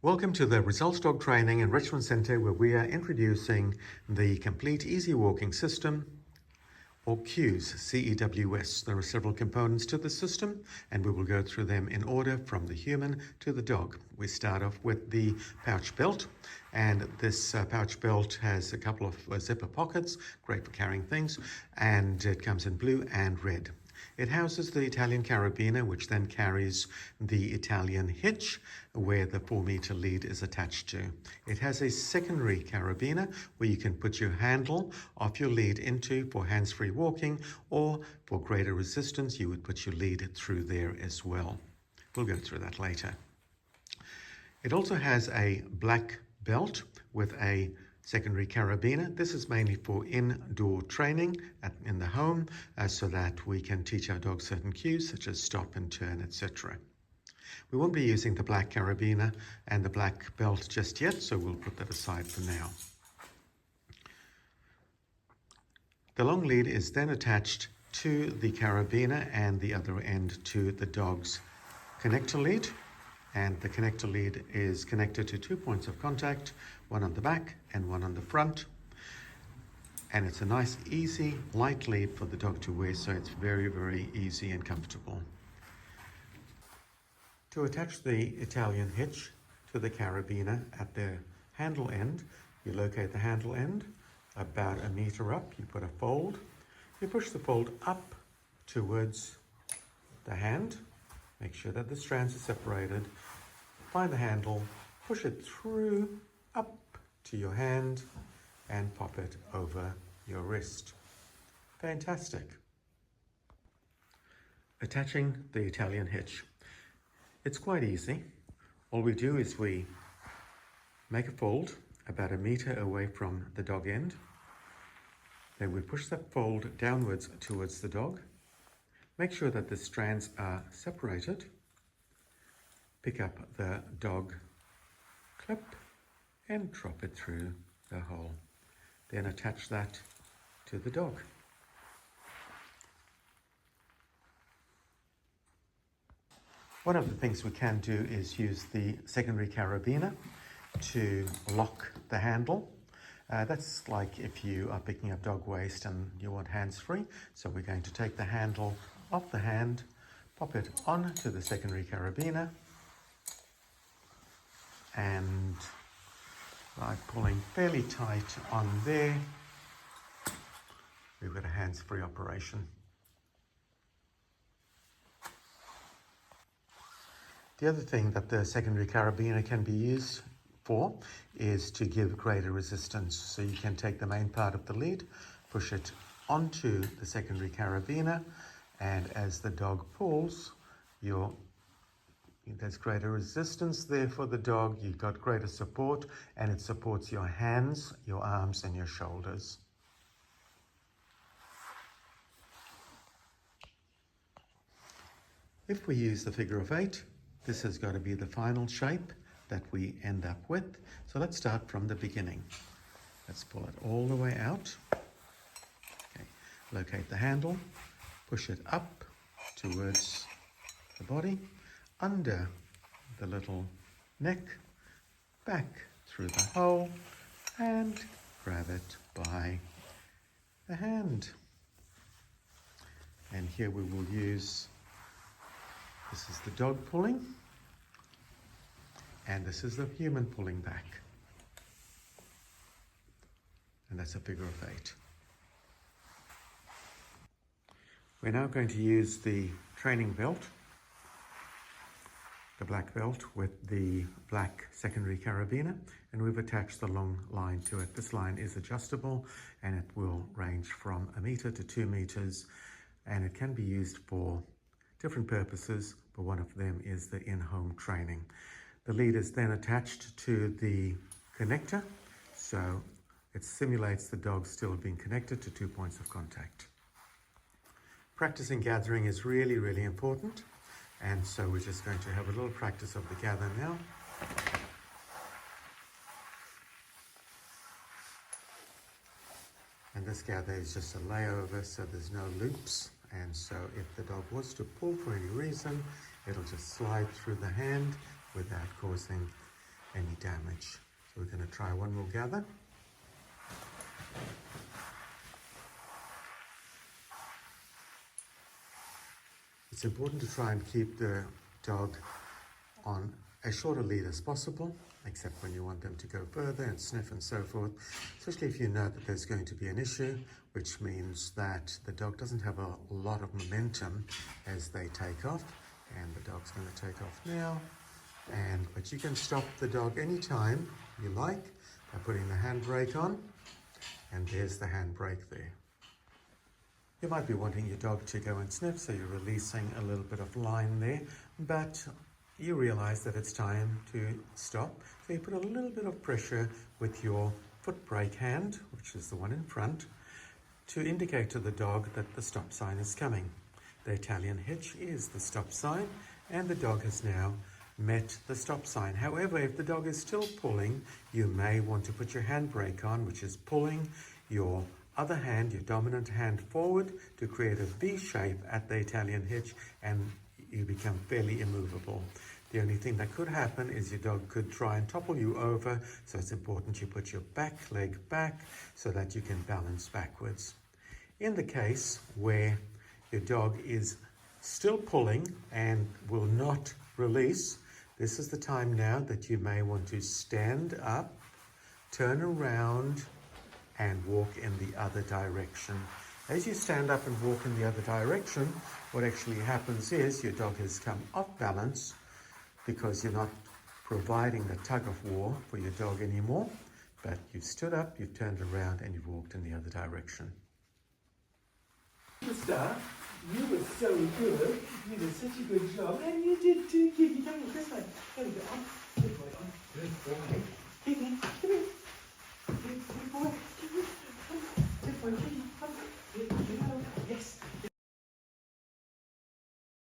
Welcome to the Results Dog Training Enrichment Centre, where we are introducing the Complete Easy Walking System, or CEWS, CEWS. There are several components to the system, and we will go through them in order from the human to the dog. We start off with the pouch belt, and this pouch belt has a couple of zipper pockets, great for carrying things, and it comes in blue and red. It houses the Italian carabiner, which then carries the Italian hitch, where the 4-meter lead is attached to. It has a secondary carabiner where you can put your handle of your lead into for hands-free walking, or for greater resistance, you would put your lead through there as well. We'll go through that later. It also has a black belt with a secondary carabiner. This is mainly for indoor training in the home, so that we can teach our dogs certain cues such as stop and turn, etc. We won't be using the black carabiner and the black belt just yet, so we'll put that aside for now. The long lead is then attached to the carabiner and the other end to the dog's connector lead. And the connector lead is connected to 2 points of contact, one on the back and one on the front. And it's a nice, easy, light lead for the dog to wear, so it's very, very easy and comfortable. To attach the Italian hitch to the carabiner at the handle end, you locate the handle end about 1 meter up. You put a fold. You push the fold up towards the hand. Make sure that the strands are separated. Find the handle, push it through, up to your hand, and pop it over your wrist. Fantastic. Attaching the Italian hitch. It's quite easy. All we do is we make a fold about 1 meter away from the dog end. Then we push that fold downwards towards the dog. Make sure that the strands are separated. Pick up the dog clip and drop it through the hole. Then attach that to the dog. One of the things we can do is use the secondary carabiner to lock the handle. That's like if you are picking up dog waste and you want hands-free. So we're going to take the handle off the hand, pop it onto the secondary carabiner, and by pulling fairly tight on there, we've got a hands-free operation. The other thing that the secondary carabiner can be used for is to give greater resistance. So you can take the main part of the lead, push it onto the secondary carabiner, and as the dog pulls, there's greater resistance there for the dog. You've got greater support, and it supports your hands, your arms, and your shoulders. If we use the figure of 8, this has got to be the final shape that we end up with. So let's start from the beginning. Let's pull it all the way out. Okay. Locate the handle. Push it up towards the body, under the little neck, back through the hole, and grab it by the hand. And here we will use, this is the dog pulling, and this is the human pulling back. And that's a figure of 8. We're now going to use the training belt, the black belt with the black secondary carabiner, and we've attached the long line to it. This line is adjustable, and it will range from 1 meter to 2 meters, and it can be used for different purposes, but one of them is the in-home training. The lead is then attached to the connector, so it simulates the dog still being connected to 2 points of contact. Practicing gathering is really, really important. And so we're just going to have a little practice of the gather now. And this gather is just a layover, so there's no loops. And so if the dog was to pull for any reason, it'll just slide through the hand without causing any damage. So we're going to try one more gather. It's important to try and keep the dog on as short a lead as possible, except when you want them to go further and sniff and so forth, especially if you know that there's going to be an issue, which means that the dog doesn't have a lot of momentum as they take off. And the dog's going to take off now. But you can stop the dog anytime you like by putting the handbrake on. And there's the handbrake there. You might be wanting your dog to go and sniff, so you're releasing a little bit of line there, but you realize that it's time to stop. So you put a little bit of pressure with your foot brake hand, which is the one in front, to indicate to the dog that the stop sign is coming. The Italian hitch is the stop sign, and the dog has now met the stop sign. However, if the dog is still pulling, you may want to put your handbrake on, which is pulling your other hand, your dominant hand, forward to create a V shape at the Italian hitch, and you become fairly immovable. The only thing that could happen is your dog could try and topple you over, so it's important you put your back leg back so that you can balance backwards. In the case where your dog is still pulling and will not release, this is the time now that you may want to stand up, turn around, and walk in the other direction. As you stand up and walk in the other direction, what actually happens is your dog has come off balance because you're not providing the tug of war for your dog anymore, but you've stood up, you've turned around, and you've walked in the other direction. Star, you were so good. You did such a good job, and you did too, Kiki. Come on, this way. There we go. Good boy. Good boy.